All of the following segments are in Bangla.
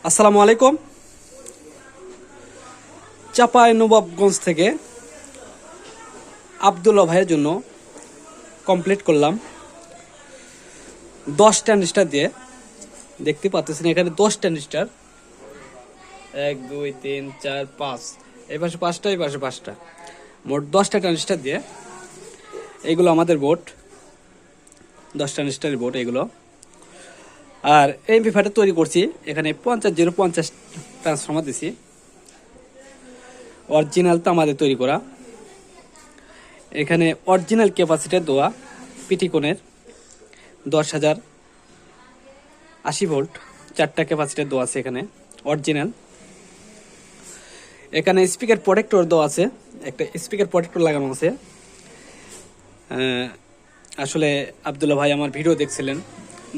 আসসালামু আলাইকুম। চাঁপাইনবাবগঞ্জ থেকে আব্দুল্লাহ ভাইয়ের জন্য কমপ্লিট করলাম 10 ট্রানজিস্টার দিয়ে। দেখতে পাচ্ছেন এখানে 10 ট্রানজিস্টার, 1 2 3 4 5, এই পাশে 5টা, এই পাশে 5টা, মোট 10টা ট্রানজিস্টার দিয়ে এইগুলো আমাদের বোর্ড, 10 ট্রানজিস্টারের বোর্ড এগুলো। আর এমপ্লিফায়ারটা তৈরি করছি, এখানে 50 ট্রান্সফর্মার দিছি, অরিজিনাল তো আমাদের তৈরি করা। এখানে অরিজিনাল ক্যাপাসিটার দেওয়া পিটিকনের 10,080 ভোল্ট 4টা ক্যাপাসিটার দেওয়া আছে এখানে অরিজিনাল। এখানে স্পিকার প্রোটেক্টর দেওয়া আছে, একটা স্পিকার প্রোটেক্টর লাগানো আছে। আসলে আব্দুল্লাহ ভাই আমার ভিডিও দেখছিলেন,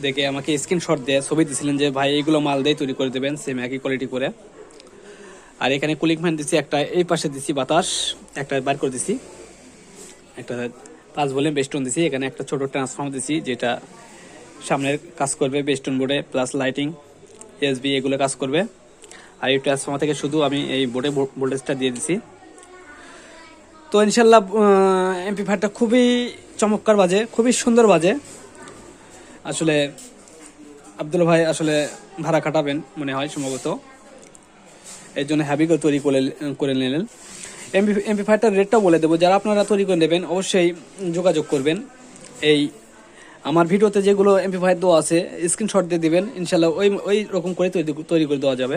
দেখে আমাকে স্ক্রিনশট দিয়ে ছবি দিয়েছিলেন যে ভাই এইগুলো মাল দিয়ে তৈরি করে দেবেন সেম একই কোয়ালিটি করে। আর এখানে কুলিং ফ্যান দিছি একটা, এই পাশে দিছি বাতাস একটা বার করে দিছি, একটা 5 ভলিউম বেস্টন দিছি। এখানে একটা ছোট ট্রান্সফর্মার দিছি যেটা সামনের কাজ করবে বেস্টন বোর্ডে, প্লাস লাইটিং এসবি এগুলো কাজ করবে। আর এই ট্রান্সফর্মার থেকে শুধু আমি এই বোর্ডে ভোল্টেজটা দিয়ে দিছি। তো ইনশাল্লাহ এমপ্লিফায়ারটা খুবই চমৎকার বাজে, খুবই সুন্দর বাজে। আসলে আব্দুল্লাহ ভাই আসলে ভাড়া কাটাবেন মনে হয় সম্ভবত, এর জন্য হ্যাভি করে তৈরি করে নিলেন। এমপ্লিফায়ারটার রেটটাও বলে দেবো, যারা আপনারা তৈরি করে নেবেন অবশ্যই যোগাযোগ করবেন। এই আমার ভিডিওতে যেগুলো এমপ্লিফায়ার দেওয়া আছে স্ক্রিনশট দিয়ে দিবেন, ইনশাল্লাহ ওই রকম করে তৈরি করে দেওয়া যাবে।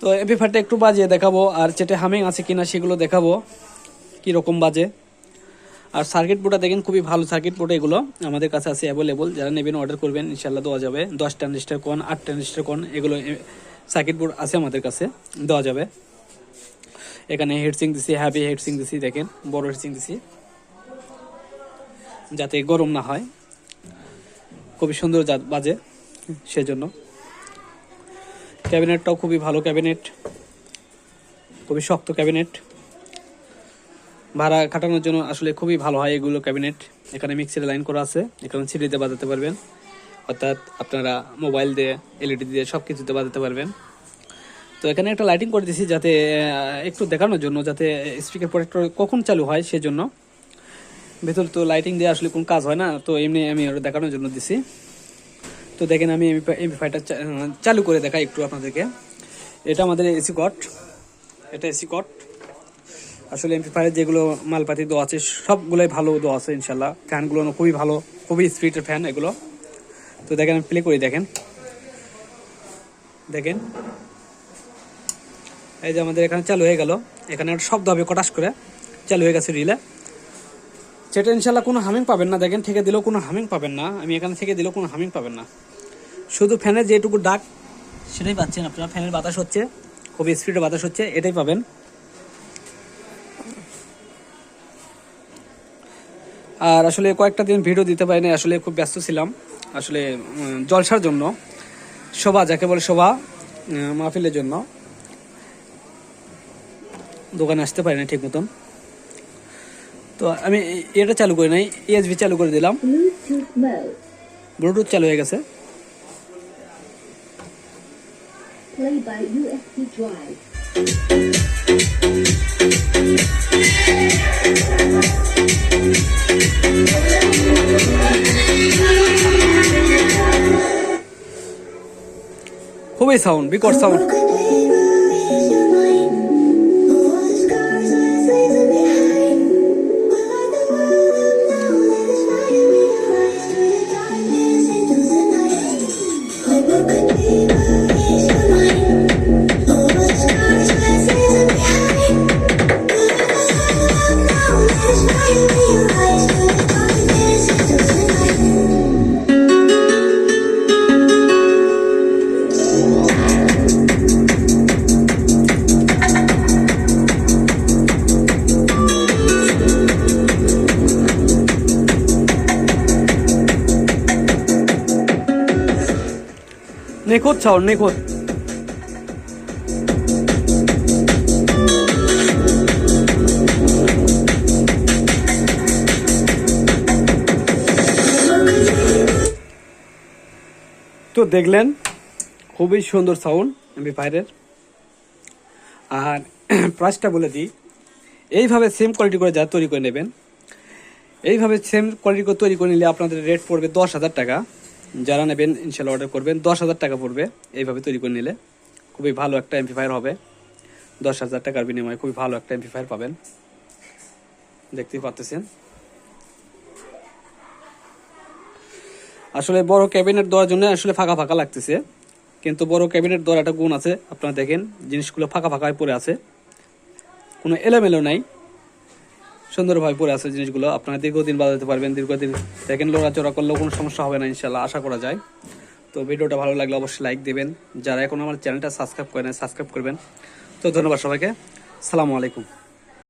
তো এমপ্লিফায়ারটা একটু বাজিয়ে দেখাবো, আর চেটে হামিং আছে কিনা সেগুলো দেখাবো কীরকম বাজে। আর সার্কিট বোর্ডটা দেখেন খুবই ভালো সার্কিট বোর্ড, এগুলো আমাদের কাছে আছে অ্যাভেলেবল, যারা নেবেন অর্ডার করবেন ইনশাল্লাহ দেওয়া যাবে। 10 ট্রানজিস্টার কোন, 8 ট্রানজিস্টার কোন, এগুলো সার্কিট বোর্ড আছে আমাদের কাছে, দেওয়া যাবে। এখানে হেডসিং দিছি, হ্যাভি হেডসিং দিছি, দেখেন বড় হেডসিং দিছি যাতে গরম না হয়, খুবই সুন্দর বাজে সেজন্য। ক্যাবিনেটটাও খুবই ভালো ক্যাবিনেট, খুবই শক্ত ক্যাবিনেট, ভাড়া খাটানোর জন্য আসলে খুবই ভালো হয় এগুলো ক্যাবিনেট। এখানে মিক্সার লাইন করা আছে, এখানে সিডিতে বাজাতে পারবেন, অর্থাৎ আপনারা মোবাইল দিয়ে এলইডি দিয়ে সব কিছুতে বাজাতে পারবেন। তো এখানে একটা লাইটিং করে দিয়েছি যাতে একটু দেখানোর জন্য, যাতে স্পিকার প্রোটেক্টর কখন চালু হয় সেজন্য। ভেতর তো লাইটিং দিয়ে আসলে কোনো কাজ হয় না, তো এমনি আমি ওটা দেখানোর জন্য দিছি। তো দেখেন আমি এমপ্লিফায়ারটা চালু করে দেখাই একটু আপনাদেরকে। এটা আমাদের এসি কট, এটা এসি কট। আসলে এমপ্লিফায়ার যেগুলো মালপাতি দেওয়া আছে সবগুলোই ভালো দেওয়া আছে ইনশাল্লাহ। ফ্যানগুলো খুবই ভালো, খুবই স্পিডের ফ্যান এগুলো। তো দেখেন আমি প্লে করি, দেখেন দেখেন এই যে আমাদের এখানে চালু হয়ে গেল। এখানে একটা শব্দ হবে কটাস করে, চালু হয়ে গেছে রিলে। সেটা ইনশাল্লাহ কোনো হামিং পাবেন না, দেখেন থেকে দিলেও কোনো হামিং পাবেন না, আমি এখানে থেকে দিলেও কোনো হামিং পাবেন না, শুধু ফ্যানের যেটুকু ডাক সেটাই পাচ্ছেন আপনারা। ফ্যানের বাতাস হচ্ছে, খুবই স্পিডে বাতাস হচ্ছে, এটাই পাবেন। আর আসলে কয়েকটা দিন ভিডিও দিতে পারিনি, আসলে খুব ব্যস্ত ছিলাম আসলে জলসার জন্য, শোভা যাকে বলে শোভা মাহফিলের জন্য দোকানে আসতে পারিনি ঠিক মতন। তো আমি এটা চালু করি নাই, ইএসবি চালু করে দিলাম, ব্লুটুথ চালু হয়ে গেছে। খুবই সাউন্ড, বিকট সাউন্ড। নিখুঁত সাউন্ড, নিখুঁত। তো দেখলেন খুবই সুন্দর সাউন্ড এমপ্লিফায়ারের। আর প্রাইসটা বলে দিই, এইভাবে সেম কোয়ালিটি করে যা তৈরি করে নেবেন, এইভাবে সেম কোয়ালিটি করে তৈরি করে নিলে আপনাদের রেট পড়বে 10,000 টাকা। যারা নেবেন ইনশাল্লাহ অর্ডার করবেন, 10,000 টাকা পড়বে এইভাবে তৈরি করে নিলে। খুবই ভালো একটা এমপ্লিফায়ার হবে, 10,000 টাকার বিনিময়ে খুবই ভালো একটা এমপ্লিফায়ার পাবেন, দেখতেই পাচ্ছেন। আসলে বড় ক্যাবিনেট দেওয়ার জন্য আসলে ফাঁকা ফাঁকা লাগতেছে, কিন্তু বড় ক্যাবিনেট দেওয়ার একটা গুণ আছে। আপনারা দেখেন জিনিসগুলো ফাঁকা ফাঁকায় পড়ে আছে, কোনো এলোমেলো নাই, সুন্দরভাবে পড়ে আছে জিনিসগুলো। আপনারা দীর্ঘদিন বাজাতে পারবেন, দীর্ঘদিন দেখেন লড়াচড়া করলেও কোনো সমস্যা হবে না ইনশাল্লাহ, আশা করা যায়। তো ভিডিওটা ভালো লাগলে অবশ্যই লাইক দেবেন, যারা এখন আমার চ্যানেলটা সাবস্ক্রাইব করেন সাবস্ক্রাইব করবেন। তো ধন্যবাদ সবাইকে, আসসালামু আলাইকুম।